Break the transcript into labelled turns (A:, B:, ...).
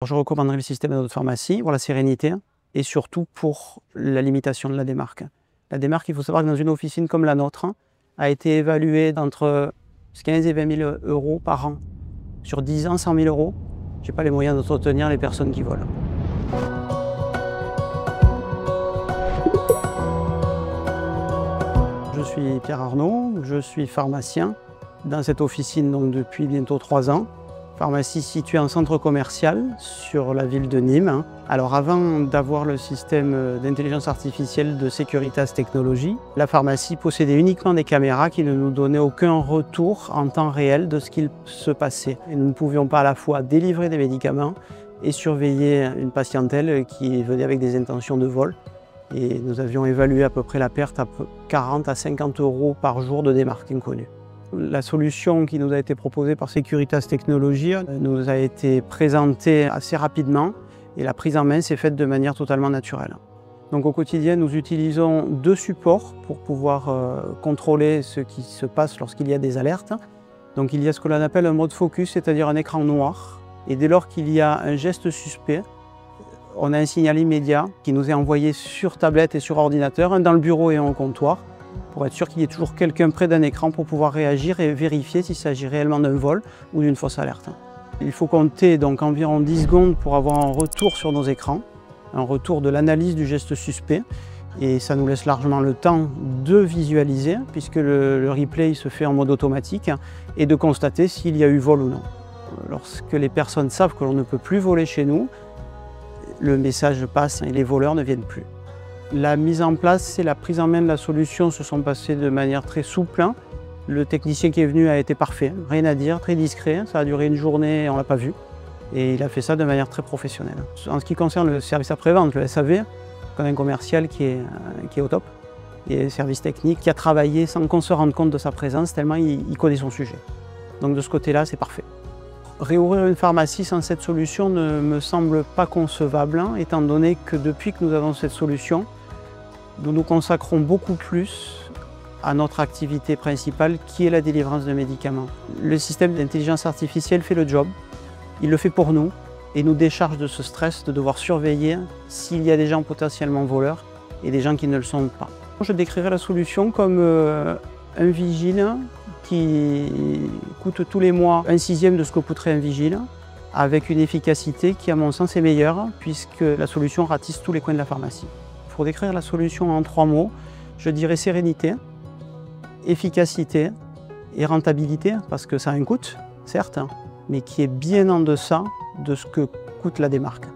A: Je recommanderais le système de notre pharmacie pour la sérénité et surtout pour la limitation de la démarque. La démarque, il faut savoir que dans une officine comme la nôtre, a été évaluée d'entre 15 et 20 000 euros par an. Sur 10 ans, 100 000 euros. Je n'ai pas les moyens d'entretenir les personnes qui volent. Je suis Pierre Arnaud, je suis pharmacien dans cette officine donc, depuis bientôt 3 ans. Pharmacie située en centre commercial sur la ville de Nîmes. Alors avant d'avoir le système d'intelligence artificielle de Securitas Technologies, la pharmacie possédait uniquement des caméras qui ne nous donnaient aucun retour en temps réel de ce qu'il se passait. Et nous ne pouvions pas à la fois délivrer des médicaments et surveiller une patientèle qui venait avec des intentions de vol. Et nous avions évalué à peu près la perte à 40 à 50 euros par jour de démarque inconnue. La solution qui nous a été proposée par Securitas Technologies nous a été présentée assez rapidement et la prise en main s'est faite de manière totalement naturelle. Donc au quotidien, nous utilisons 2 supports pour pouvoir contrôler ce qui se passe lorsqu'il y a des alertes. Donc il y a ce que l'on appelle un mode focus, c'est-à-dire un écran noir. Et dès lors qu'il y a un geste suspect, on a un signal immédiat qui nous est envoyé sur tablette et sur ordinateur, un dans le bureau et un au comptoir, pour être sûr qu'il y ait toujours quelqu'un près d'un écran pour pouvoir réagir et vérifier s'il s'agit réellement d'un vol ou d'une fausse alerte. Il faut compter donc environ 10 secondes pour avoir un retour sur nos écrans, un retour de l'analyse du geste suspect, et ça nous laisse largement le temps de visualiser, puisque le replay se fait en mode automatique, et de constater s'il y a eu vol ou non. Lorsque les personnes savent que l'on ne peut plus voler chez nous, le message passe et les voleurs ne viennent plus. La mise en place et la prise en main de la solution se sont passées de manière très souple. Le technicien qui est venu a été parfait, rien à dire, très discret. Ça a duré une journée et on ne l'a pas vu. Et il a fait ça de manière très professionnelle. En ce qui concerne le service après-vente, le SAV, on a un commercial qui est au top. Et un service technique qui a travaillé sans qu'on se rende compte de sa présence, tellement il connaît son sujet. Donc de ce côté-là, c'est parfait. Réouvrir une pharmacie sans cette solution ne me semble pas concevable, étant donné que depuis que nous avons cette solution, nous nous consacrons beaucoup plus à notre activité principale qui est la délivrance de médicaments. Le système d'intelligence artificielle fait le job, il le fait pour nous et nous décharge de ce stress de devoir surveiller s'il y a des gens potentiellement voleurs et des gens qui ne le sont pas. Je décrirais la solution comme un vigile qui coûte tous les mois 1/6 de ce que coûterait un vigile, avec une efficacité qui à mon sens est meilleure puisque la solution ratisse tous les coins de la pharmacie. Pour décrire la solution en 3 mots, je dirais sérénité, efficacité et rentabilité, parce que ça a un coût, certes, mais qui est bien en deçà de ce que coûte la démarque.